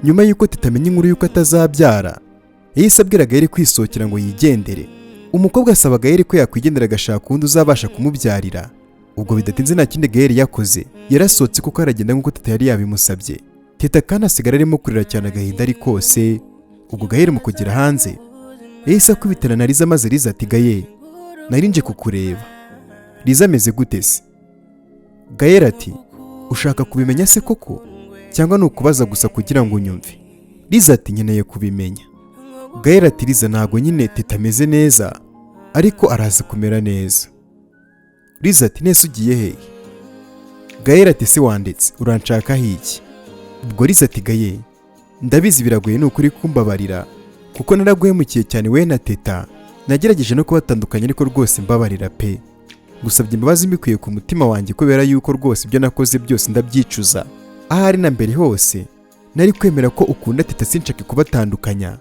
Nyuma yuko tutamenya inkuru yuko atazabyara, yahise abwira GAEL kwisohokera ngo yigendere. Umukobwa asaba GAEL ko yakwigendera agashaka undi uzabasha kumubyarira. Ubwo bidatinze nta kindi GAEL yakoze, yarasohotse kuko aragenda nk'uko TETA yari yabimusabye. TETA kandi asigara arimo kurira cyane agahinda ari kose. Ubwo GAEL mu kugera hanze yahise akubitana na Liza maze Liza ati GAEL, nari nje kukureba. Liza ameze gute se? GAEL ati ushaka kubimenya se koko cyangwa ni ukubaza gusa kugira ngo unyumve? Liza ati nkeneye kubimenya. GAEL ati Liza ntabwo nyine TETA ameze neza ariko araza kumera neza. Liza ati nese ugiye hehe? GAEL ati se wandetse uranshakaho iki? Ubwo Liza ati GAEL, ndabizi biragoye ni ukuri kumbabarira kuko naraguhemukiye cyane we na TETA, nagerageje no kubatandukanya ariko rwose mbabarira pe. Gusabye imbabazi mbikuye ku mutima wanjye kubera yuko rwose ibyo nakoze byose ndabyicuza. Ahari na mbere hose nari kwemera ko ukunda TETA sinshake kubatandukanya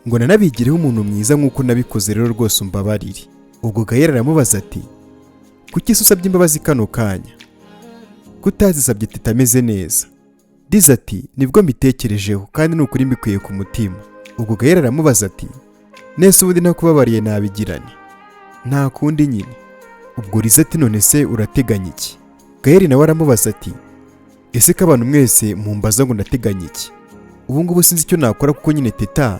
ngo nanabigireho umuntu mwiza nk'uko nabikoze, rero rwose umbabarire. Ubwo GAEL aramubaza ati kuki se usabye imbabazi kano kanya? Kutazisabye TETA ameze neza? Liza ati nibwo mbitekerejeho kandi ni ukuri mbikuye ku mutima. Ubwo GAEL aramubaza ati nese ubundi nakubabariye nabigirane? Nta kundi nyine. Ubwo Liza ati none se urateganya iki? GAEL nawe aramubaza ati ese ko abantu mwese mumbaza ngo ndateganya iki? Ubu ngubu sinzi icyo nakora kuko nyine TETA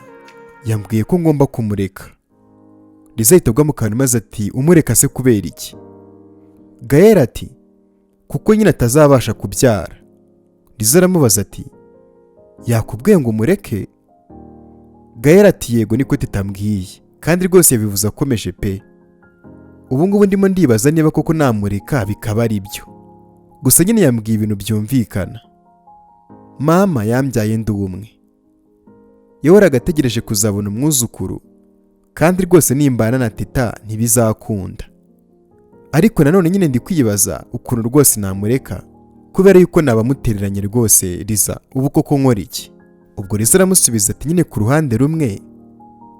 yambwiye ko ngomba kumureka. Liza ahita agwa mu kantu maze ati umureka se kubera iki? GAEL ati kuko nyine atazabasha kubyara. Liza aramubaza ati yakubwiye ngo umureke? GAEL ati yego niko TETA ambwiye kandi rwose yabivuze akomeje pe. Ubu ngubu ndimo ndibaza niba koko namureka bikaba ari byo. Gusa nyine yambwiye ibintu byumvikana. Mama yambyaye ndi umwe, yahoraga ategereje kuzabona umwuzukuru kandi rwose nimbana na TETA ntibizakunda. Ariko nanone nyine ndi kwibaza ukuntu rwose namureka kubera yuko nabamutereranye rwose. Liza ubu koko nkora iki? Ubwo Liza aramusubiza ati nyine ku ruhande rumwe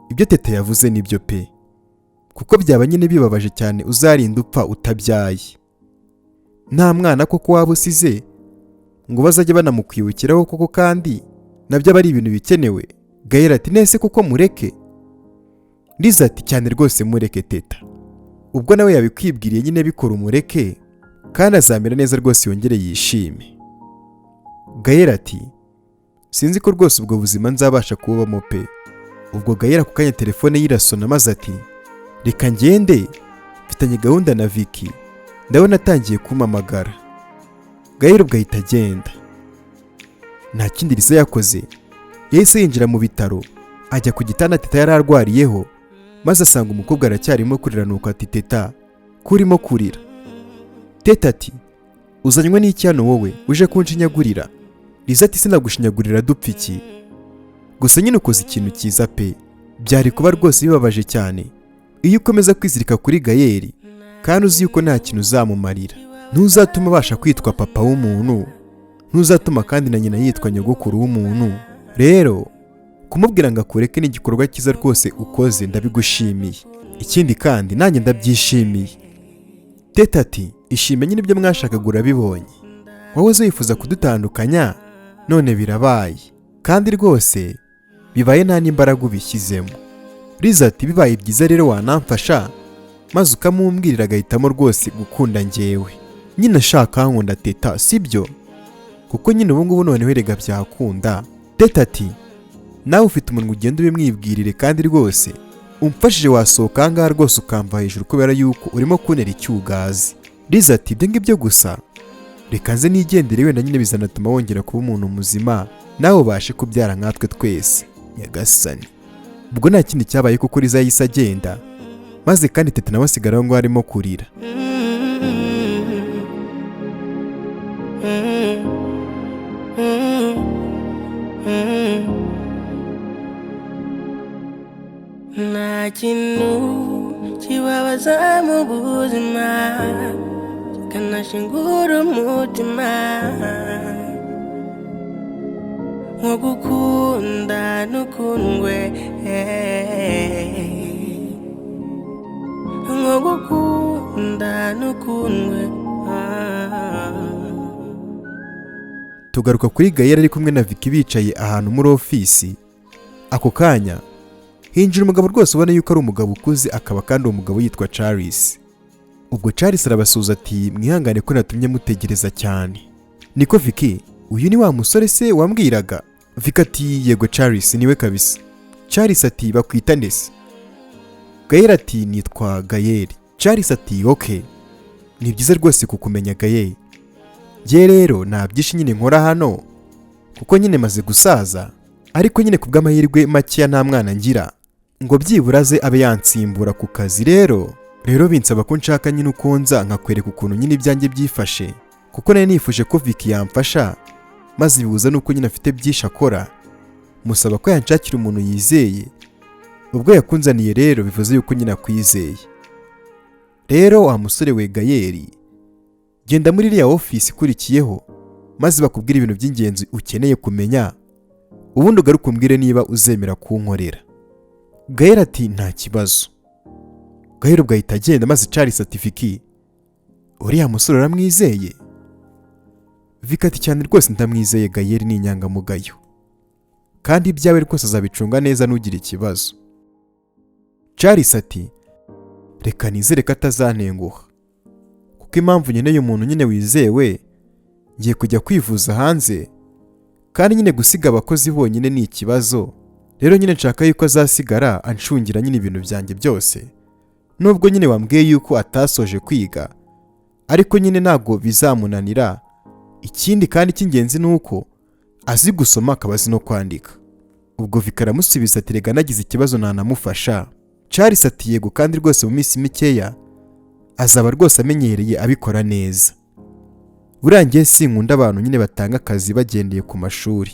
ibyo TETA yavuze nibyo pe, kuko byaba nyine bibabaje cyane uzarinda upfa utabyaye. Nta mwana koko waba usize ngo bazajye banamukwibukiraho koko kandi nabyo aba ari ibintu bikenewe. GAEL ati nese koko mureke? Liza ati cyane rwose mureke TETA, ubwo nawe yabikwibwiriye nyine bikora umureke kandi azamera neza rwose yongere yishime. GAEL ati sinzi ko rwose ubwo buzima nzabasha kububamo pe. Ubwo GAEL ako kanya telefone ye irasona maze ati reka ngende mfitanye gahunda na Vicky, ndabona atangiye kumpamagara. GAEL ubwo ahita agenda. Nta kindi Liza yakoze, yahise yinjira mu bitaro ajya ku gitanda TETA yari arwariyeho maze asanga umukobwa aracyarimo kurira nuko ati TETA kurimo kurira? TETA ati uzanywe n'iki hano wowe uje kunshinyagurira? Liza ati sinagushinyagurira dupfa iki? Gusa nyine ukoze ikintu cyiza pe, byari kuba rwose bibabaje cyane iyo ukomeza kwizirika kuri GAEL kandi uzi yuko nta kintu uzamumarira. Ntuzatuma abasha kwitwa papa w'umuntu, ntuzatuma kandi na nyina yitwa nyogokuru w'umuntu. Rero kumubwira ngo akureke n'igikorwa cyiza rwose ukoze, ndabigushimiye. Ikindi kandi nanjye ndabyishimiye. TETA ati ishime nyine ibyo mwashakaga urabibonye. Wowe uzifuza kudutandukanya none birabaye kandi rwose bibaye nta n'imbaraga ubishyizemo. Liza ati bibaye byiza rero wanamfasha maze ukamumbwirira agahitamo rwose gukunda njyewe. Nyine ashaka nkunda TETA sibyo? Kuko nyine ubu ngubu noneho erega byakunda. TETA ati nawe ufite umuntu ugenda ubimwibwirire kandi rwose umfashije wasohoka ahangaha rwose ukamva hejuru kubera yuko urimo kunera icyugazi. Liza ati ibyo ngibyo gusa reka nze nigendere, wenda nyine bizanatuma wongera kuba umuntu muzima nawe ubashe kubyara nkatwe twese nyagasani. Ubwo nta kindi cyabaye kuko Liza yahise agenda maze kandi TETA nawe asigara ngo arimo kurira. Nta kintu kibabaza mu buzima kikanashingura umutima nko gukunda n'ukundwe, nko gukunda n'ukundwe. tugaruka kuri Gael ari kumwe na Vicky bicaye ahantu muri ofisi. Ako kanya hinjira umugabo rwose ubona yuko ari umugabo ukuze, akaba kandi uwo mugabo yitwa Charles. Ubwo Charles arabasuhuza ati mwihangane ko natumye mutegereza cyane. Niko Vicky, uyu ni wa musore se wambwiraga? Vicky ati yego Charles niwe kabisa. Charles ati bakwita ndese? Gael ati nitwa Gael. Charles ati okay, ni byiza rwose kukumenya Gael. Jye rero nta byinshi nyine nkora hano kuko nyine maze gusaza, ariko nyine kubw'amahirwe make nta mwana ngira ngo byibura aze abe yansimbura ku kazi. Rero binsaba ko nshaka nyine uko nza nkakwereka ukuntu nyine ibyanjye byifashe, kuko nari nifuje ko Vicky yamfasha, maze bibuza nuko nyine afite byinshi akora. Musaba ko yanshakira umuntu yizeye. Ubwo yakunzaniye rero bivuze yuko nyine akwizeye. Rero wa musore we Gael, genda muri iriya ofisi ikurikiyeho maze bakubwira ibintu by'ingenzi ukeneye kumenya, ubundi ugaruke umbwire niba uzemera kunkorera. Gael ati nta kibazo. Gael ubwo ahita agenda, maze Charles ati Vicky, uriya musore uramwizeye? Vicky ati cyane rwose ndamwizeye, Gael ni inyangamugayo kandi ibyawe rwose azabicunga neza ntugire ikibazo. Charles ati reka nizere ko atazantenguha, kuko impamvu nkeneye umuntu nyine wizewe, ngiye kujya kwivuza hanze kandi nyine gusiga abakozi bonyine ni ikibazo. Rero nyine nshaka yuko azasigara anshungira nyine ibintu byanjye byose. Nubwo nyine wambwiye yuko atasoje kwiga, ariko nyine ntabwo bizamunanira. Ikindi kandi cy'ingenzi nuko azi gusoma akaba azi no kwandika. Ubwo Vicky aramusubiza ati rega nagize ikibazo nanamufasha. Charles ati yego kandi rwose mu minsi mikeya azaba rwose amenyereye abikora neza. Burangiye sinkunda abantu nyine batanga akazi bagendeye ku mashuri.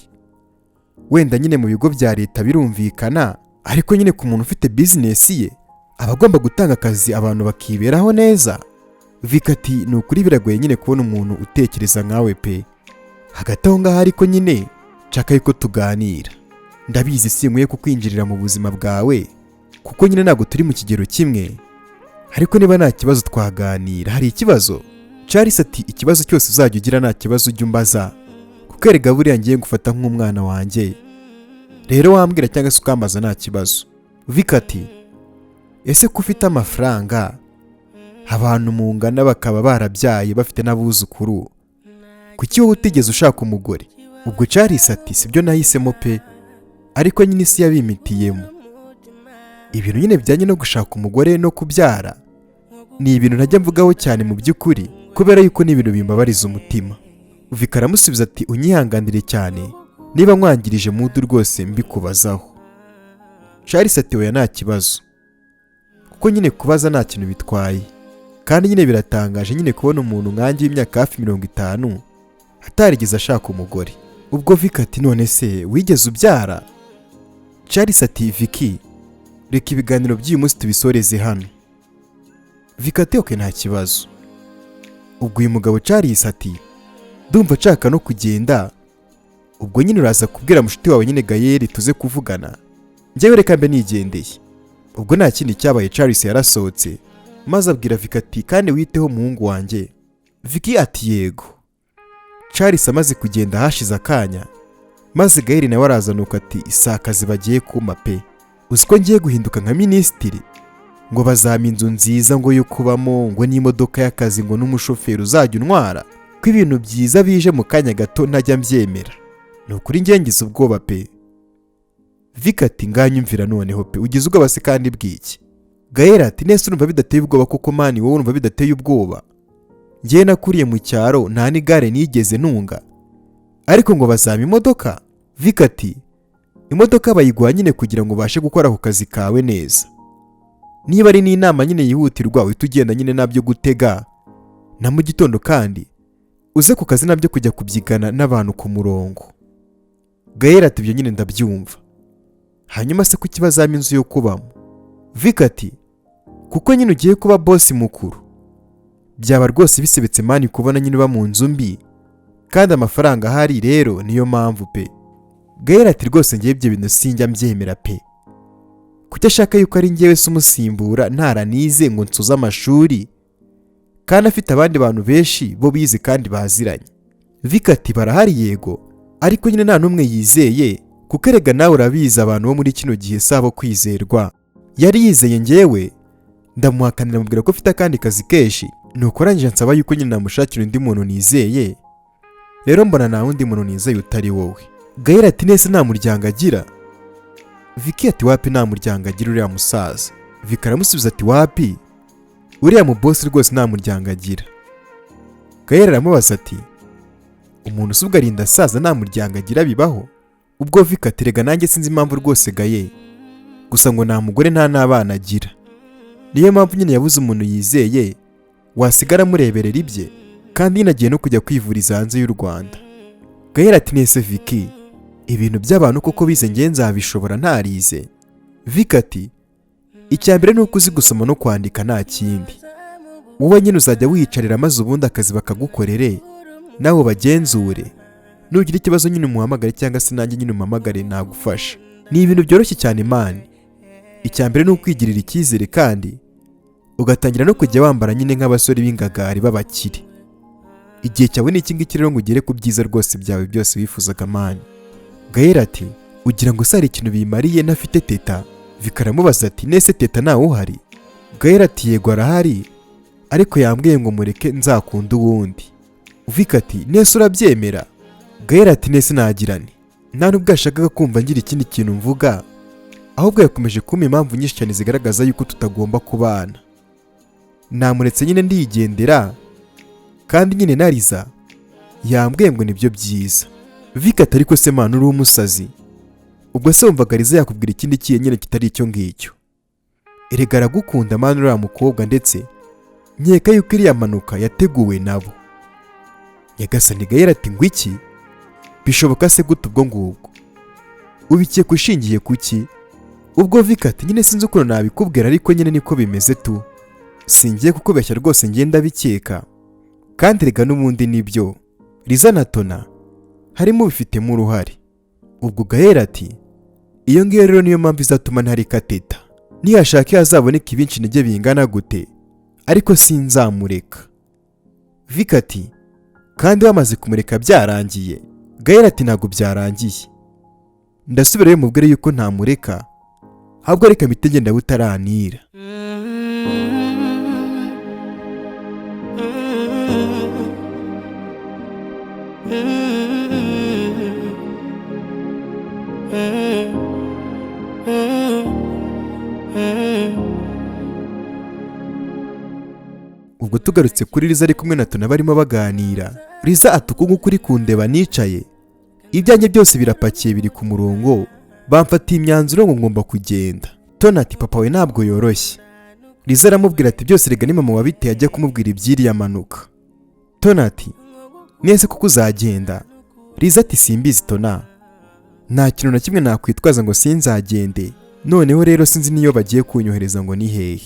Wenda nyine mu bigo bya leta birumvikana, ariko nyine ku muntu ufite business ye aba agomba gutanga akazi abantu bakiberaho neza. Vicky ati ni ukuri biragoye nyine kubona umuntu utekereza nkawe pe. Hagati aho ngaho ariko nyine nshaka yuko tuganira. Ndabizi sinkwiye kukwinjirira mu buzima bwawe kuko nyine ntabwo turi mu kigero kimwe, ariko niba nta kibazo twaganira. Hari ikibazo? Charles ati ikibazo cyose uzajya ugira nta kibazo ujya umbaza, kuko erega buriya ngiye ngufata nk'umwana wanjye. Rero wambwira cyangwa se ukambaza nta kibazo. Vicky ati ese ko ufite amafaranga, abantu mungana bakaba barabyaye bafite n'abuzukuru, kuki wowe utigeze ushaka umugore? Ubwo Charles ati sibyo nahisemo pe, ariko nyine isi yabimitiyemo. Ibintu nyine bijyanye no gushaka umugore no kubyara ni ibintu ntajya mvugaho cyane mu by'ukuri, kubera yuko ni ibintu bimbabariza umutima. Vicky aramusubiza ati unyihanganire cyane niba nkwangirije mudu rwose mbikubazaho. Charles ati oya nta kibazo, kuko nyine kubaza nta kintu bitwaye, kandi nyine biratangaje nyine kubona umuntu nkanjye w'imyaka hafi 50 atarigeze ashaka umugore. Ubwo Vicky ati none se wigeze ubyara? Charles ati Vicky reka ibiganiro by'uyu munsi tubisoreze hano. Vicky ati okay nta kibazo. Ubwo uyu mugabo Charles ati ndumva nshaka no kugenda, ubwo nyine uraza kubwira mushiti wawe nyine Gael tuze kuvugana, njyewe reka mbe nigendeye. Ubwo nta kindi cyabaye Charles yarasohotse, maze abwira Vicky ati kandi witeho muhungu wanjye. Vicky ati yego. Charles amaze kugenda hashize akanya, maze Gael nawe arazanuka ati isakazi bagiye kuma pe, uziko ngiye guhinduka nka minisitiri, ngo bazampa inzu nziza ngo yo kubamo, ngo n'imodoka y'akazi, ngo n'umushoferi uzajya untwara, ko ibintu byiza bije mu kanya gato ntajya mbyemera. Ni ukuri ngize ubwoba pe. Vicky ati nganyumvira noneho pe, ugize ubwoba se kandi bw'iki? Gael ati nese urumva bidateye ubwoba koko mani, wowe urumva bidateye ubwoba? Ngiye nakuriye mu cyaro nta n'igare nigeze ntunga, ariko ngo bazampa imodoka? Vicky ati imodoka bayiguha nyine kugira ngo ubashe gukora ako kazi kawe neza. Niba ari n'inama nyine yihutirwa uhita ugenda nyine nabyo gutega, na mu gitondo kandi uze ku kazi nabyo kujya kubyigana n'abantu ku murongo. Gael ati ibyo nyine ndabyumva. Hanyuma se kuki bazampa inzu yo kubamo? Vicky ati kuko nyine ugiye kuba boss mukuru, byaba rwose bisebetse mani kubona nyine uba mu nzu mbi kandi amafaranga ahari, rero niyo mpamvu pe. Gael ati rwose ngiye ibyo bintu sinjya mbyemera pe, kuki ashaka yuko ari njyewe se umusimbura ntaranize ngo nsoze amashuri kandi afite abandi bantu benshi bo bize kandi baziranye. Vika ati barahari yego, ariko nyine nta n'umwe yizeye, kuko erega nawe urabizi abantu bo muri kino gihe sabo kwizerwa. Yari yizeye njyewe, ndamuhakanira mubwira ko afite akandi kazi kenshi, nuko arangije ansaba yuko nyine namushakira undi muntu nizeye. Rero mbona nta wundi muntu nizeye utari wowe. Gael ati nese nta muryango agira? Viki ati wapi nta muryango agira uriya musaza. Vika aramusubiza ati wapi, uriya mu boss rwose nta muryango agira. Gael aramubaza ati umuntu usubwa arinda asaza nta muryango agira bibaho? Ubwo Vika ati rega nanjye sinzi impamvu rwose Gael, gusa ngo nta mugore nta n'abana agira, niyo mpamvu nyine yabuze umuntu yizeye wasigara amureberera ibye, kandi yinagiye no kujya kwivuriza hanze y'u Rwanda. Gael ati nese Viki, ibintu by'abantu koko bize nge nzabishobora ntarize? Vika ati icyambere ni uko uzi gusoma no kwandika nta kindi, wowe nyine uzajya wiyicarira maze ubundi akazi bakagukorere nawe bagenzure, nugira ikibazo nyine umuhamagare cyangwa se nanjye nyine umuhamagare nagufasha. Ni ibintu byoroshye cyane man. Icyambere ni ukwigirira icyizere kandi ugatangira no kujya wambara nyine nk'abasore b'ingagari b'abakire. Igihe cyawe ni iki ngiki rero ngo ugere ku byiza rwose byawe byose wifuzaga man. Gael ati ugira ngo sari ikintu bimariye ntafite teta? Vika aramubaza ati nese teta ntawe uhari? Gael ati yego arahari, ariko yambwiye ngo mureke nzakunda uwundi. Vika ati nese urabyemera? Gael ati nese nagirane, nta nubwo yashakaga kumva ngira ikindi kintu mvuga, ahubwo yakomeje kumpa impamvu nyinshi cyane zigaragaza yuko tutagomba kubana. Namuretse nyine ndigendera, kandi nyine nariza yambwiye ngo nibyo byiza. Vika ati ariko se man uri umusazi, ubwo se wumvaga Liza yakubwira ikindi kiye nyine kitari icyo ngicyo? Erega aragukunda man uriya mukobwa, ndetse nkeka yuko iriya mpanuka yateguwe nabo. Nyagasani Gael ati ngwiki, bishoboka se gute ubwo ngubwo? Ubikiye kushingiye kuki? Ubwo Vika ati nyine sinzi ukuntu nabikubwira, ariko nyine niko bimeze tu, singiye kukubeshya rwose ngenda bikeka, kandi rega n'ubundi nibyo Liza na Tona harimo bifitemo uruhare. Ubwo Gael ati iyo ngiyo rero niyo mpamvu izatuma ntareka teta, niyashaka yazaboneka ibinshi intege bingana gute, ariko sinzamureka. Vika ati kandi wamaze kumureka byarangiye? Gael ati ntabwo byarangiye, ndasubirayo mubwire yuko ntamureka, ahubwo reka mpite ngenda butaranira. Ubwo tugarutse kuri Liza ari kumwe na Tona barimo baganira, Liza ati uku nguku uri kundeba nicaye, ibyanjye byose birapakiye biri ku murongo, bamfatiye imyanzuro ngo ngomba kugenda. Tona ati papa we ntabwo yoroshye. Liza aramubwira ati byose rega ni mama wabiteye ajya kumubwira iby'iriya manuka. Tona ati nese kuko uzagenda? Liza ati simbizi Tona, nta kintu na kimwe nakwitwaza ngo sinzagende, noneho rero sinzi niyo bagiye kunyohereza ngo ni hehe,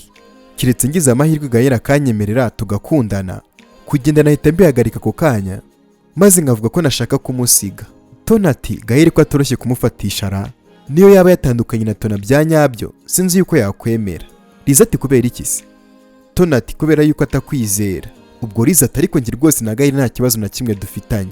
kiretse ngize amahirwe Gael akanyemerera tugakundana, kugenda nahita mbihagarika ako kanya maze nkavuga ko nashaka kumusiga. Tona ati Gael ko atoroshye kumufatisha ra, niyo yaba yatandukanye na Tona bya nyabyo sinzi yuko yakwemera. Liza ati kubera iki se? Tona ati kubera yuko atakwizera. Ubwo Liza ati ariko ngi rwose na Gael nta kibazo na kimwe dufitanye,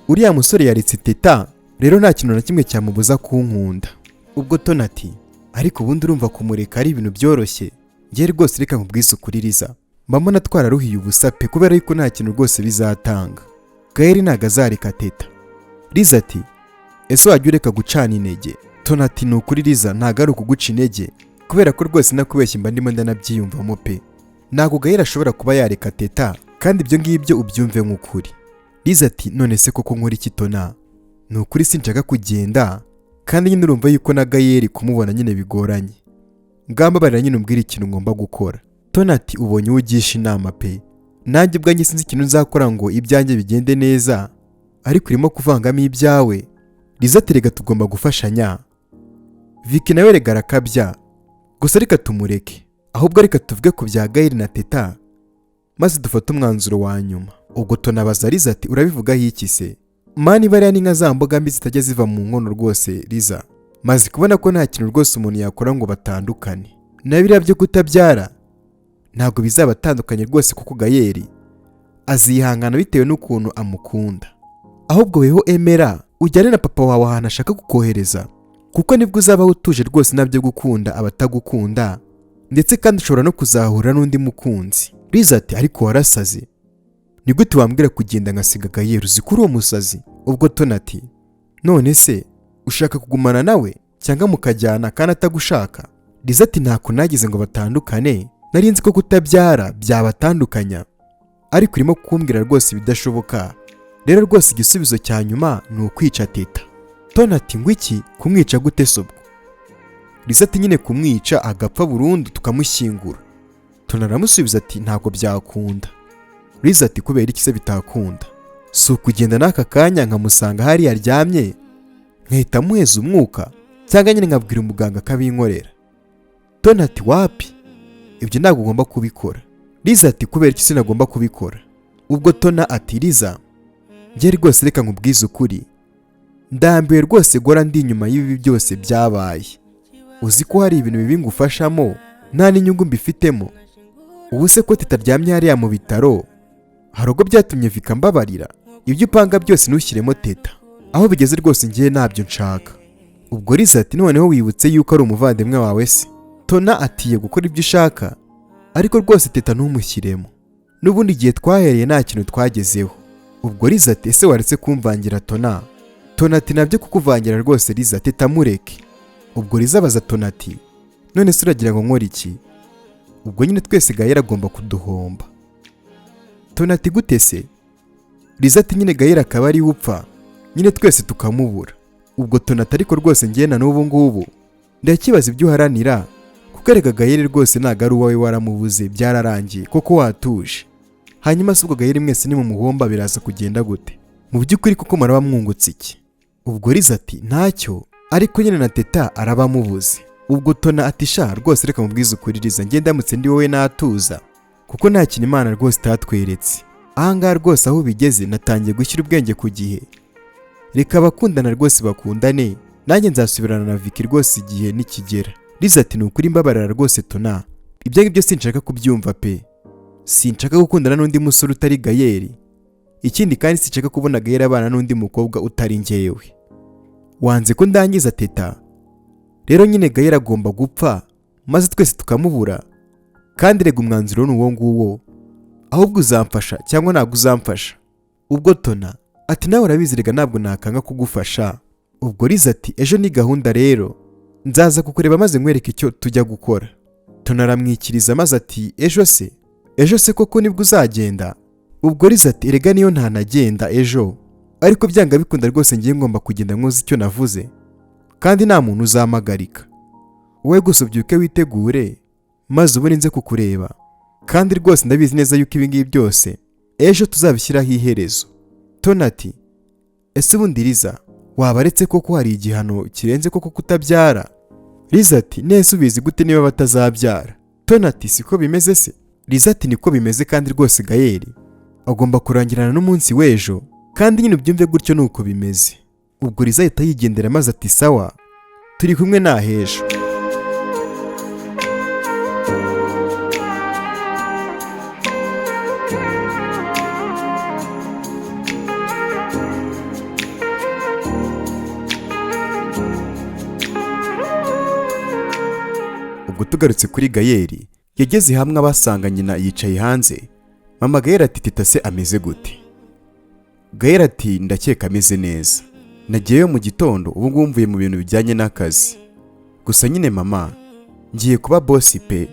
uriya musore yaretse teta, rero nta kintu na kimwe cyamubuza kunkunda. Ubwo Tona ati ariko ubundi urumva kumureka ari ibintu byoroshye? Ngiye rwose reka nkubwize ukuri Liza, mbona twararuhiye ubusa pe, kubera yuko nta kintu rwose bizatanga. Gael ntago azareka teta. Liza ati ese wajya ureka gucana intege? Tona ati ni ukuri Liza ntago ari ukuguca intege, kubera ko rwose nakubeshya mba ndimo ndanabyiyumvamo pe, ntago Gael ashobora kuba yareka teta, kandi ibyo ngibyo ubyumve nk'ukuri. Liza ati none se koko nkora iki Tona? Ni ukuri sinshaka kugenda, kandi nyine urumva yuko na Gael kumubona nyine bigoranye, ngamba barira nyine umbwira ikintu ngomba gukora. Tona ati ubonye ugisha inama pe, nanjye ubwanjye sinzi ikintu nzakora ngo ibyanjye bigende neza, ariko urimo kuvangamo ibyawe. Liza ati rega tugomba gufashanya, Viki nawe rega arakabya, gusa reka tumureke, ahubwo reka tuvuge ku bya Gael na teta maze dufate umwanzuro wa nyuma. Ubwo Tona abaza Liza ati urabivugaho iki se? Mani bariya ni nka za mboga mbi zitajya ziva mu nkono rwose Liza, maze kubona ko nta kintu rwose umuntu yakora ngo batandukane, na biriya byo kutabyara ntabwo bizabatandukanye rwose, kuko Gael azihangana bitewe n'ukuntu amukunda. ahubwo weho emera ujyane na papa wawe ahantu ashaka kukohereza, kuko nibwo uzabaho utuje rwose nabyo gukunda abatagukunda, ndetse kandi ushobora no kuzahura n'undi mukunzi. Liza ati ariko warasaze, ni gute wambwira kugenda nkasiga Gael, uzi kuri uwo musazi? Ubwo Tony ati none se ushaka kugumana nawe cyangwa mukajyana kandi atagushaka? Liza ati ntako nagize ngo batandukane, nari nzi ko kutabyara byabatandukanya, ariko urimo kumbwira rwose ibidashoboka, rero rwose igisubizo cya nyuma ni ukwica Teta. Tony ati ngo iki? Kumwica gute sobwo? Liza ati nyine kumwica agapfa burundu tukamushyingura. Tony aramusubiza ati ntabwo byakunda. Liza ati kubera iki se bitakunda? Si ukugenda n'aka kanya nkamusanga hari aryamye nkahita muheza umwuka, cyangwa nyine nkabwira umuganga akabinkorera? Tony ati wapi, ibyo ntabwo ugomba kubikora. Liza ati kubera iki sinagomba kubikora? Ubwo Tony ati Liza, njye rwose reka nkubwize ukuri, ndambiwe rwose gora ndi inyuma y'ibi byose byabaye. Uzi ko hari ibintu bibi ngufashamo nta n'inyungu mbifitemo. Ubu se ko tutaryamye hariya mu bitaro hari ubwo byatumye Vika mbabarira? Ibyo upanga byose ntushyiremo Teta, aho bigeze rwose ngiye ntabyo nshaka. Ubwo Liza ati noneho wibutse yuko ari umuvandimwe wawe se? Tony atiye gukora ibyo ushaka, ariko rwose Teta ntumushyiremo, n'ubundi igihe twahereye nta kintu twagezeho. Ubwo Liza ati ese waretse kumvangira Tony? Tony ati nabyo kukuvangira rwose Liza, Teta mureke. Ubwo Liza abaza Tony ati none se uragira ngo nkore iki? Ubwo nyine twese Gael agomba kuduhomba. Tony ati gute se? Liza ati nyine Gael akaba ari upfa, nyine twese tukamubura. Ubwo Tony ati ariko rwose ngiye na n'ubu ngubu ndakibaza ibyo uharanira, kuko erega Gael rwose ntago ari uwawe waramubuze, byararangiye koko watuje. Hanyuma se ubwo Gael mwese ni mu muhomba biraza kugenda gute? Mu by'ukuri kuko maraba mwungutse iki? Ubwo Liza ati ntacyo, ariko nyine na Teta arabamubuze. Ubwo Tony ati sha rwose reka mubwize ukuri Liza, njye ndamutse ndi wowe natuza, kuko nta kintu Imana rwose itatweretse. Ahangaha rwose aho bigeze natangiye gushyira ubwenge ku gihe, reka abakundana rwose bakundane, nanjye nzasubirana na Vicky rwose igihe nikigera. Liza ati nukuri mbabarira rwose Tony, ibyo ngibyo sinshaka kubyumva pe, sinshaka gukundana n'undi musore utari Gael, ikindi kandi sinshaka kubona Gael abana n'undi mukobwa utari njyewe. Wanze ko ndangiza Teta, rero nyine Gael agomba gupfa maze twese tukamubura, kandi rega umwanzuro ni uwo nguwo, ahubwo uzamfasha cyangwa ntabwo uzamfasha? Ubwo Tony ati nawe urabizi rega ntabwo nakanga kugufasha. Ubwo Liza ati ejo ni gahunda rero, nzaza kukureba maze nkwereke icyo tujya gukora. Tony aramwikiriza maze ati ejo se? Ejo se koko nibwo uzagenda? Ubwo Liza ati erega niyo ntanagenda ejo, ariko byanga bikunda rwose ngiye ngomba kugenda nkoze icyo navuze, kandi nta muntu uzamagarika. Wowe gusa ubyuke witegure maze ubone nze kukureba, kandi rwose ndabizi neza yuko ibi ngibi byose ejo tuzabishyiraho iherezo. Tony ati ese ubundi Liza wabaretse koko hari igihano kirenze koko kutabyara? Liza ati nese ubizi gute niba batazabyara? Tony ati siko bimeze se? Liza ati niko bimeze, kandi rwose Gael agomba kurangirana n'umunsi w'ejo, kandi nyine ubyumve gutyo nuko bimeze. Ubwo Liza ahita yigendera maze ati sawa turi kumwe na hejo. Ubwo tugarutse kuri Gael, yageze hamwe abasanga nyina yicaye hanze. Mama Gael ati Teta se ameze gute? Gael ati ndakeka ameze neza, nagiyeyo mu gitondo, ubu ngubu mvuye mu bintu bijyanye n'akazi, gusa nyine mama ngiye kuba boss pe,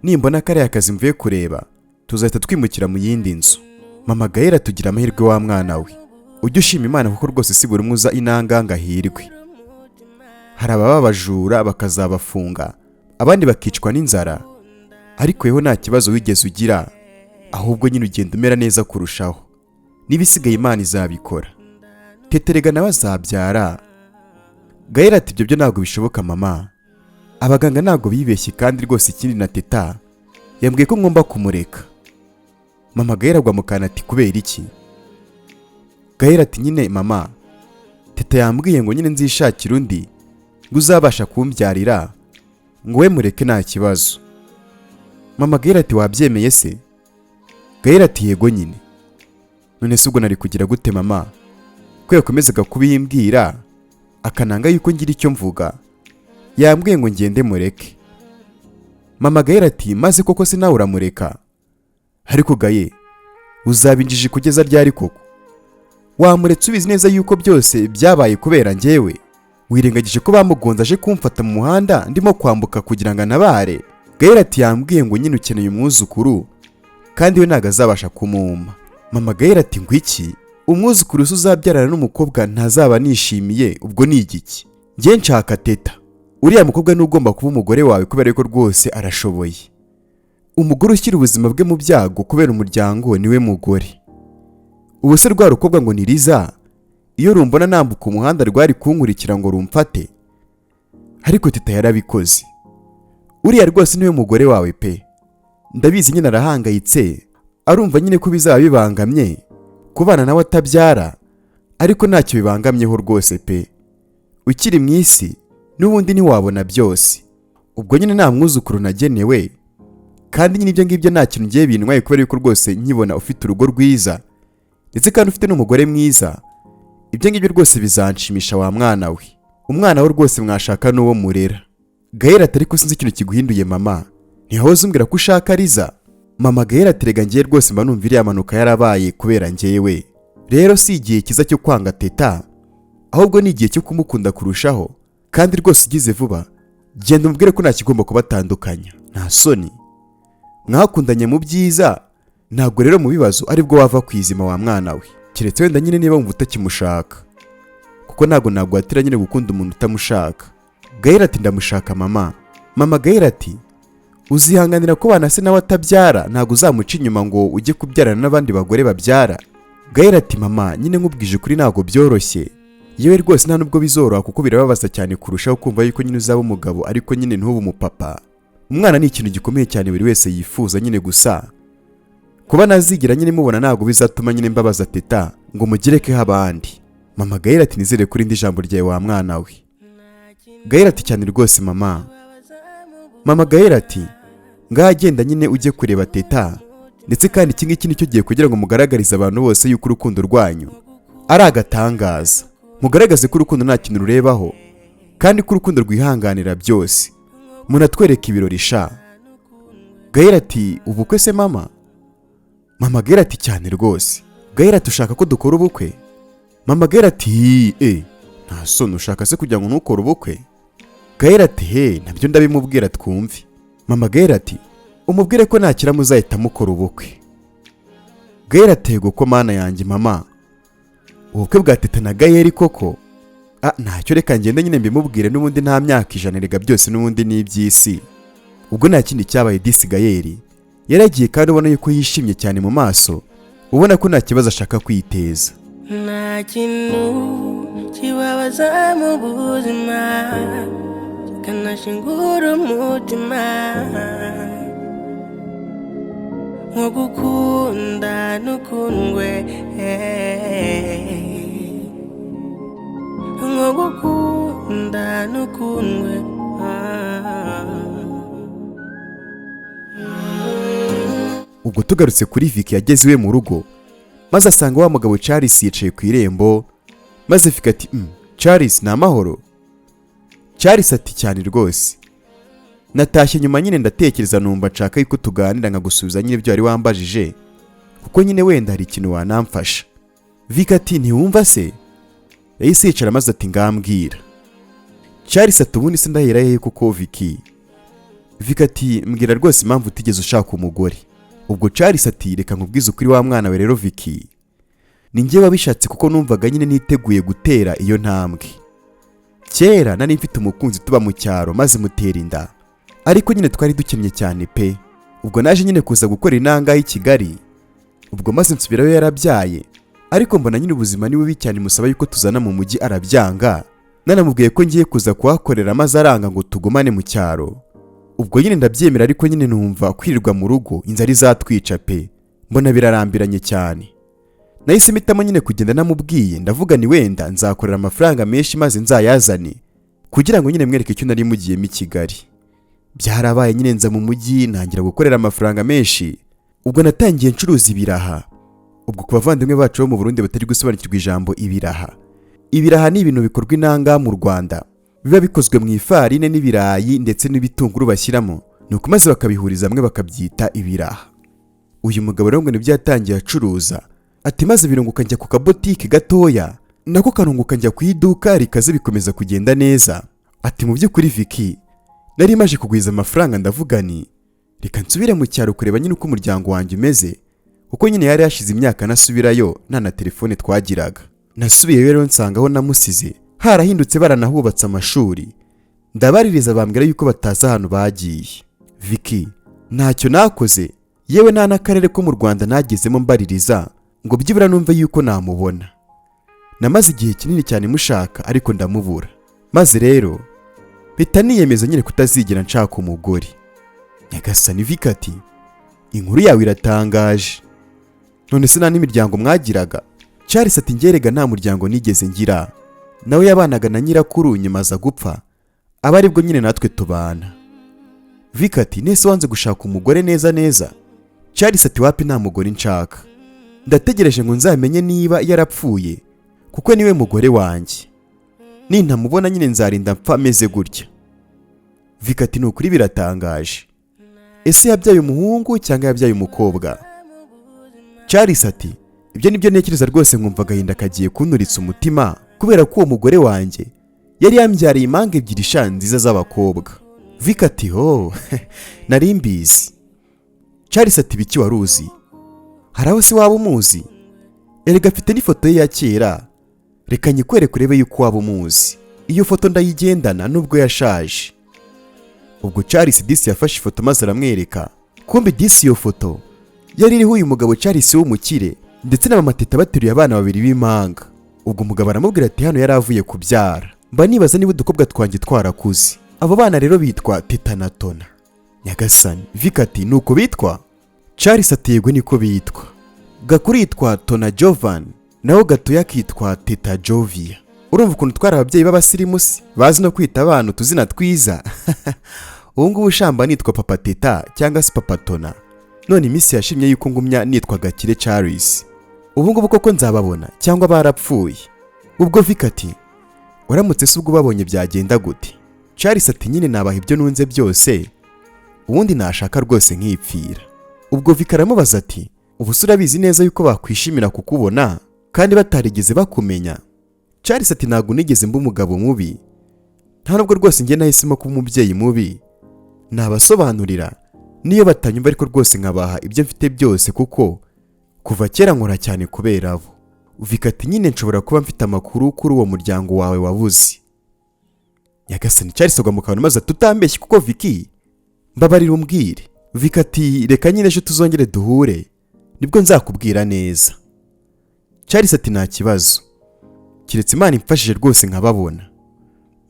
nimbona kariya kazi mvuye kureba tuzahita twimukira mu yindi nzu. Mama Gael atugira amahirwe wa mwana we, ujye ushima Imana kuko rwose si buri muza inanganga hirwe. Hari ababa bajura bakazabafunga, abandi bakicwa n'inzara, ariko yewe nta kibazo wigeze ugira, ahubwo nyine ugenda umera neza kurushaho, n'ibisigaye Imana izabikora. Teta rega nawe azabyara. Gael ati ibyo byo ntabwo bishoboka mama, abaganga ntabwo bibeshye, kandi rwose ikindi na Teta yambwiye ko ngomba kumureka. Mama Gael agwa mu kantu ati kubera iki? Gael ati nyine mama, Teta yambwiye ngo nyine nzishakira undi ngo uzabasha kumbyarira, ngo we mureke nta kibazo. Mama Gael ati wabyemeye se? Gael ati yego nyine. None se ubwo nari kugira gute mama? ko yakomezaga kubimbwira akananga yuko ngira icyo mvuga, yambwiye ngo ngende mureke. Mama Gael ati maze koko se nawe uramureka? Ariko Gaye uzabinjije kugeza ryari koko? Wamuretse ubizi neza yuko byose byabaye kubera njyewe? Wirengagije ko bamugonze aje kumfata mu muhanda ndimo kwambuka kugira ngo anabare? Gael ati yambwiye ngo nyine ukeneye umwuzukuru kandi we ntago azabasha kumumpa. Mama Gael ati ngo iki? Umwuzukuru uzabyarana n'umukobwa ntazaba nishimiye, ubwo ni igiki? Njye nshaka Teta. Uriya mukobwa ni ugomba kuba umugore wawe kubera ko rwose arashoboye. Umugore ushyira ubuzima bwe mu byago kubera umuryango niwe mugore. Ubu se rwa rukobwa ngo ni Liza, iyo rumbona nambuka umuhanda rwari kunkurikira ngo rumfate? Ariko Teta yarabikoze. Uriya rwose niwe mugore wawe pe. Ndabizi nyine arahangayitse, arumva nyine ko bizaba bibangamye kubana nawe atabyara, ariko ntacyo bibangamyeho rwose pe. Ukiri mu isi n'ubundi ntiwabona byose. Ubwo nyine nta mwuzukuru nagenewe, kandi nyine ibyo ngibyo nta kintu ngiye bintwaye kubera yuko rwose nkibona ufite urugo rwiza ndetse kandi ufite n'umugore mwiza. Ibyo ngibyo rwose bizanshimisha wa mwana we. Umwana we rwose mwashaka n'uwo murera. Gael ati ariko sinzi ikintu kiguhinduye mama, ntihoze umbwira ko ushaka Liza? Mama Gael ati rega ngiye rwose mba numva iriya manuka yarabaye kubera njyewe. Rero si igihe kiza cyo kwanga Teta, ahubwo ni igihe cyo kumukunda kurushaho, kandi rwose ugize vuba genda umubwire ko nta kigomba kubatandukanya. Nta soni, mwakundanye mu byiza, ntabwo rero mu bibazo aribwo wava kwizima wa mwana we. Keretse wenda nyine niba wumva utakimushaka, kuko ntabwo naguhatira nyine gukunda umuntu utamushaka. Gael ati ndamushaka mama. Mama Gael ati uzihanganira ko bana se nawe atabyara, ntabwo uzamuca inyuma ngo ujye kubyarana n'abandi bagore babyara? Gael ati mama nyine nkubwije kuri ntabwo byoroshye, yewe rwose nta nubwo bizoroha kuko birababaza cyane kurushaho kumva yuko nyine uzaba umugabo ariko nyine ntube umupapa. Umwana ni ikintu gikomeye cyane buri wese yifuza nyine, gusa kuba nazigira nyine mubona ntabwo bizatuma nyine mbabaza Teta ngo mugerekeho abandi. Mama Gael ati nizere kuri indi jambo ryawe wa mwana we. Gael ati cyane rwose mama. Mama Gael ati ngaha genda nyine ujye kureba Teta, ndetse kandi iki ngiki nicyo gihe kugira ngo mugaragarize abantu bose yuko urukundo rwanyu ari agatangaza. Mugaragaze ko urukundo nta kintu rurebaho kandi ko urukundo rwihanganira byose. Munatwereka ibirori sha. Gael ati ubukwe se mama? Mama Gael ati cyane rwose. Gael ati ushaka ko dukora ubukwe? Mama Gael ati nta soni ushaka se kugira ngo ntukore ubukwe? Gael ati nabyo ndabimubwira twumve. Mama Gael ati umubwire ko nakira muzahita mukora ubukwe. Gael ati yego ko mana yanjye mama, ubukwe bwa Teta na Gael koko? Ntacyo reka ngende nyine mbimubwire, n'ubundi nta myaka 100 rega byose n'ubundi ni iby'isi. Ubwo nta kindi cyabaye disi Gael yaragiye kandi ubona yuko yishimye cyane mu maso, ubona ko nta kibazo ashaka kwiteza. Nta kintu kibabaza mu buzima kikanashingura umutima nko gukunda n'ukundwe, nko gukunda n'ukundwe. Ubwo tugarutse kuri Vicky yageze iwe mu rugo, maze asanga wa mugabo Charles yicaye ku irembo, maze Vicky ati Charles ni amahoro? Charles ati cyane rwose. Natashye nyuma nyine ndatekereza numva nshaka yuko tuganira nkagusubiza nyine ibyo wari wambajije, kuko nyine wenda hari ikintu wanamfasha. Vicky ati ntiwumva se? Yahise yicara maze ati ngambwira. Charles ati ubundi se ndahera hehe kuko Vicky? Vicky ati mbwira rwose impamvu utigeze ushaka umugore. Ubwo Charles ati reka nkubwize ukuri wa mwana we rero Vicky, ni njye wabishatse kuko numvaga nyine niteguye gutera iyo ntambwe. Kera nari mfite umukunzi tuba mu cyaro maze mutera inda, ariko nyine twari dukennye cyane pe. Ubwo naje nyine kuza gukora inanga i Kigali, ubwo maze nsubirayo yarabyaye, ariko mbona nyine ubuzima ni bubi cyane musaba yuko tuzana mu mujyi arabyanga. Nanamubwiye ko ngiye kuza kuhakorera maze aranga ngo tugumane mu cyaro. Ubwo nyine ndabyemera, ariko nyine numva kwirirwa mu rugo inzara izatwica pe, mbona birarambiranye cyane. Nahise mpitamo nyine kugenda namubwiye, ndavuga ni wenda nzakorera amafaranga menshi maze nzayazane kugira ngo nyine mwereke icyo nari mugiyemo i Kigali. Byarabaye nyine nza mu mujyi ntangira gukorera amafaranga menshi. Ubwo natangiye ncuruza ibiraha, Ubwo ku bavandimwe bacu bo mu Burundi batari gusobanukirwa ijambo ibiraha. Ibiraha ni ibintu bikorwa inanga mu Rwanda. Biba bikozwe mu ifarine n'ibirayi ndetse n'ibitunguru bashyiramo. Nuko maze bakabihuriza hamwe bakabyita ibiraha. Uyu mugabo rero ngo nibyo yatangiye acuruza. Ati maze birunguka njya ku kabotike gatoya. Nako kanunguka njya ku iduka rikaze bikomeza kugenda neza. Ati mu by'ukuri Vicky, nari maje kugwiza amafaranga ndavuga ni reka nsubire mu cyaro kureba nyine uko umuryango wanjye umeze. Kuko nyine yari yashize imyaka nasubirayo nta na telefone twagiraga. Nasubiye rero nsanga aho namusize harahindutse baranahubatse amashuri. Ndabaririza bambwira yuko bataza ahantu bagiye. Vicky, ntacyo nakoze, yewe nta n'akarere ko mu Rwanda nagezemo mbaririza ngo byibura numve yuko namubona. Namaze igihe kinini cyane mushaka ariko ndamubura. Maze rero mpita niyemeza nyine kutazigera nshaka umugore. Nyagasani Vicky ati inkuru yawe iratangaje. None se nta n'imiryango mwagiraga? Charles ati ngerega nta muryango nigeze ngira. Nawe yabanaga na nyirakuru nyuma aza gupfa. Aba aribwo nyine natwe tubana. Vicky ati nese wanze gushaka umugore neza neza? Charles ati wapi nta mugore nshaka. Ndategereje ngo nzamenye niba yarapfuye kuko niwe mugore wanjye. Nintamubona nyine nzarinda mpfa ameze gutya. Vicky ati nukuri biratangaje. Ese yabyaye umuhungu cyangwa yabyaye umukobwa? Charles ati ibyo nibyo ntekereza rwose nkumva agahinda kagiye kunturitsa umutima kubera ko uwo mugore wanjye yari yambyariye impanga ebyiri sha nziza z'abakobwa. Vicky ati ho nari mbizi. Charles ati biki waruzi? Hari aho se waba umuzi? Erega afite n'ifoto ye ya kera. Reka nyikwereke urebe yuko waba umuzi. Iyo foto ndayigendana nubwo yashaje. Ubwo Charles disi yafashe ifoto maze aramwereka. Kumbe disi iyo foto yari iriho uyu mugabo Charles w'umukire ndetse na mama TETA bateruye abana babiri b'impanga. Ubwo umugabo aramubwira ati hano yari avuye kubyara. Mba nibaza niba udukobwa twanjye twarakuze. Abo bana rero bitwa TETA na Tona. Nyagasani Vicky ati nuko bitwa? Charles ati yego niko bitwa. Gakuru yitwa Tona Jovan, naho gatoya kitwa TETA Jovia. Urumva ukuntu twara ababyeyi b'abasirimusi bazi no kwita abantu tuzina twiza. Ubu ngubu shamba nitwa Papa TETA cyangwa se Papa Tona. None iminsi yashimye yuko ngumya nitwa Gakire Charles. Ubu ngubu koko nzababona cyangwa barapfuye? Ubwo Vicky ati waramutse se ubwo babonye byagenda gute? Charles ati nyine nabaha ibyo nunze byose ubundi nashaka rwose nkipfira. Ubwo Vicky aramubaza ati ubu se urabizi neza yuko bakwishimira kukubona kandi batarigeze bakumenya? Charles ati ntago nigeze mba umugabo mubi, nta nubwo rwose njye nahisemo kuba umubyeyi mubi. Nabasobanurira niyo batanyumva ariko rwose nkabaha ibyo mfite byose kuko kuva kera nkora cyane kubera abo. Vicky ati nyine nshobora kuba mfite amakuru kuri uwo muryango wawe wabuze. Nyagasani Charles agwa mu kantu maze tutambeshye kuko Vicky mbabarira umbwire. Vicky ati reka nyine ejo tuzongere duhure nibwo nzakubwira neza. Charles ati nta kibazo, kiretse Imana imfashije rwose nkababona.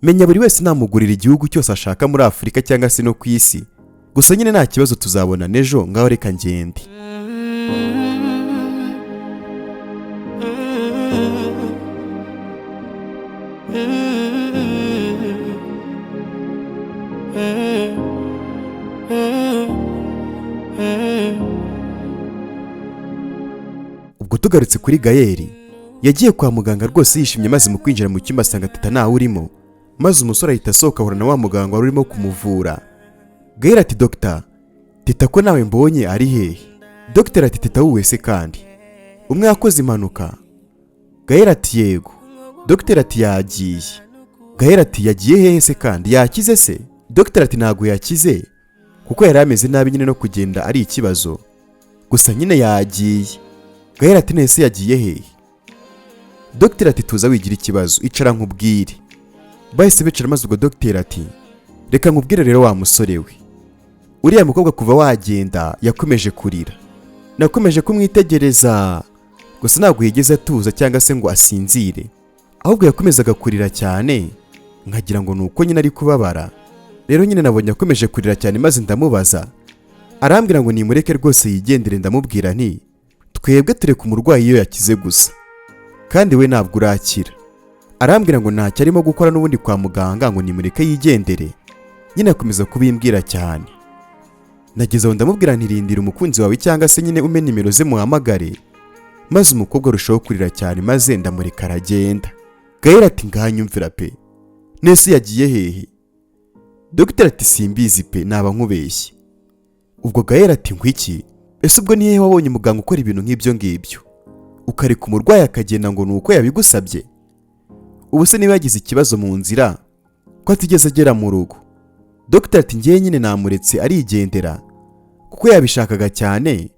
Menya buri wese namugurira igihugu cyose ashaka muri Afurika cyangwa se no ku isi. Gusa nyine nta kibazo tuzabona nejo ngaho reka ngende. Ubwo tugarutse kuri GAEL, yagiye kwa muganga rwose yishimye maze mu kwinjira mu cyumba asanga TETA ntawe urimo. Maze umusore ahita asohoka ahura na wa muganga wari urimo kumuvura. GAEL ati Dr. TETA ko nawe mbonye ari hehe? Dr. ati TETA wuwe se kandi? Umwe yakoze impanuka? GAEL ati yego. Dr. ati yagiye. GAEL ati yagiye hehe se kandi? Yakize se? Dr. ati ntago yakize kuko yari ameze nabi nyine no kugenda ari ikibazo. Gusa nyine yagiye. GAEL ati nese yagiye hehe? Dr. ati tuza wigira ikibazo icara nkubwire. Bahise bicara maze ubwo Dr. ati reka nkubwire rero wa musore we. Uriya mukobwa kuva wagenda yakomeje kurira. Nakomeje kumwitegereza gusa ntabwo yigeze atuza cyangwa se ngo asinzire. Ahubwo yakomezaga kurira cyane nkagira ngo nuko nyine ari kubabara. Rero nyine nabonye akomeje kurira cyane maze ndamubaza. Arambwira ngo nimureke rwose yigendere. Ndamubwira nti twebwe tureka umurwayi iyo yakize gusa kandi we ntabwo urakira. Arambwira ngo ntacyo arimo gukora n'ubundi kwa muganga ngo nimureke yigendere. Nyine akomeza kubimbwira cyane. Nageze aho ndamubwira ntirindira umukunzi wawe cyangwa se nyine ume nimero ze muhamagare maze umukobwa arushaho kurira cyane maze ndamureka aragenda. Gael ati nganyumvira pe, nese yagiye hehe? Dr ati simbizi pe, naba nkubeshye. Ubwo Gael ati ngwiki, ese ubwo nihe wabonye muganga ukora ibintu nk'ibyo ngibyo ukareka umurwayi akagenda ngo nuko yabigusabye? Ubu se niba yagize ikibazo mu nzira ko atigeze agera mu rugo? Dr ati ngiye nyine namuretse arigendera kuko yabishakaga cyane,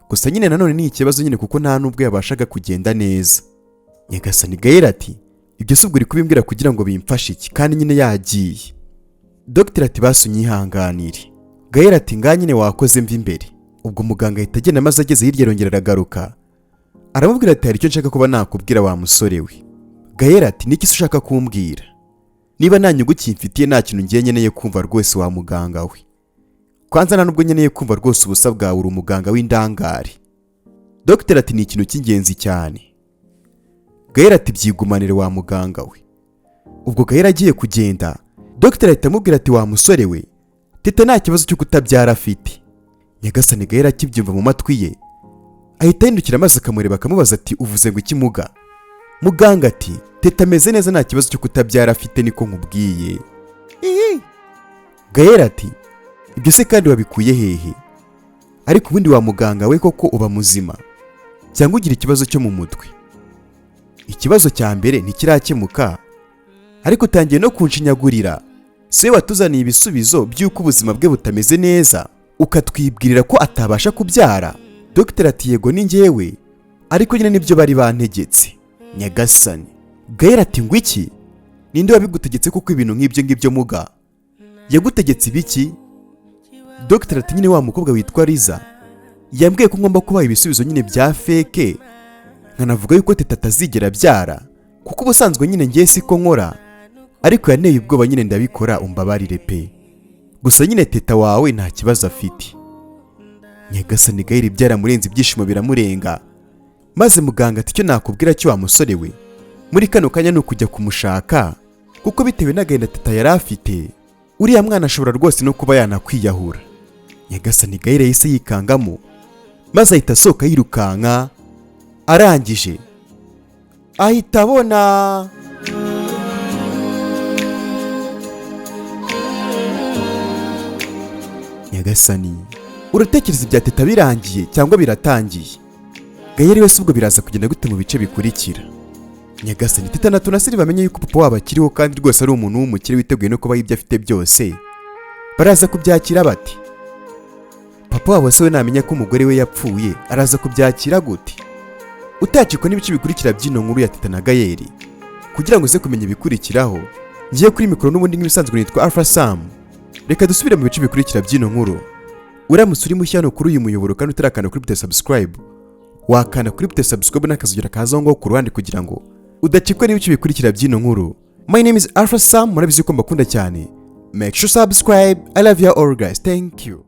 gusa nyine nanone ni ikibazo nyine kuko nta nubwo yabashaga kugenda neza. Nyagasani Gael ati ibyo se ubwo uri kubimbwira kugira ngo bimfashe iki kandi nyine yagiye? Dr ati basunyihanganire. Gael ati nganyine wakoze mva imbere. Ubwo muganga ahita agenda maze ageze hirya arongera aragaruka aramubwira ati hari icyo nshaka kuba nakubwira wa musore we. Gael ati niki se ushaka kumbwira? Niba nta nyuguti mfitiye nta kintu ngiye nkeneye kumva rwose wa muganga we. Kwanza nta nubwo nkeneye kumva rwose ubusa bwawe, uri umuganga w'indangare. Dr ati ni ikintu cy'ingenzi cyane. Gael ati byigumanire wa muganga we. Ubwo Gael agiye kugenda, Dr ahita amubwira ati wa musore we, Teta nta kibazo cyo kutabyara afite. Nyagasani Gael akibyumva mu matwi ye ahita yindukira maze akamureba akamubaza ati uvuze ngo iki muga? Muganga ati Teta ameze neza nta kibazo cyo kutabyara afite niko nkubwiye. Gael ati ibyo se kandi wabikuye hehe? Ariko ubundi wa muganga we koko uba muzima cyangwa ugira ikibazo cyo mu mutwe? Ikibazo cya mbere ntikirakemuka ariko utangiye no kunshinyagurira. Se watuzaniye ibisubizo by'uko ubuzima bwe butameze neza ukatwibwirira ko atabasha kubyara? Dr ati yego ni njyewe, ariko nyine nibyo bari bantegetse. Nyagasani Gael ati ngwiki, ninde wabigutegetse kuko ibintu nk'ibyo ngibyo muga? Yagutegetse ibiki? Dr ati nyine wa mukobwa witwa Liza yambwiye ko ngomba kubaha ibisubizo nyine bya fake, nkanavuga yuko Teta atazigera byara kuko ubusanzwe nyine ngiye siko nkora, ariko yaneye ubwoba nyine ndabikora, umbabarire pe. Gusa nyine Teta wawe nta kibazo afite. Nyagasani Gael byaramurenze, ibyishimo biramurenga, maze muganga ati icyo nakubwira cyo wa musore we muri kano kanya ni ukujya kumushaka kuko bitewe n'agahinda Teta yari afite uriya mwana ashobora rwose no kuba yanakwiyahura. Nyagasani Gael yahise yikangamo maze ahita asohoka yirukanka, arangije ahita abona Nyagasani uratekereza ibya Teta birangiye cyangwa biratangiye? Gael wese ubwo biraza kugenda gute mu bice bikurikira? Nyagasani Teta na Tunasiri bamenye yuko papa wabo akiriho kandi rwose ari umuntu w'umukire witeguye no kubaha ibyo afite byose, baraza kubyakira bati? Papa wabo se we namenya ko umugore we yapfuye araza kubyakira gute? Utacikwa n'ibice bikurikira by'ino nkuru ya Teta na Gael. Kugira ngo uze kumenya ibikurikiraho, ngiye kuri mikoro n'ubundi nk'ibisanzwe nitwa Alpha Samu. Reka dusubire mu bice bikurikira by'ino nkuru. Uramutse uri mushya hano kuri uyu muyoboro kandi utarakanda kuri button subscribe, wakanda kuri button subscribe n'akazogera kazaho ngo ku ruhande kugira ngo udacikwa n'ibice bikurikira by'ino nkuru. My name is Alpha Sam, murabizi ko mbakunda cyane. Make sure subscribe. I love you all guys. Thank you.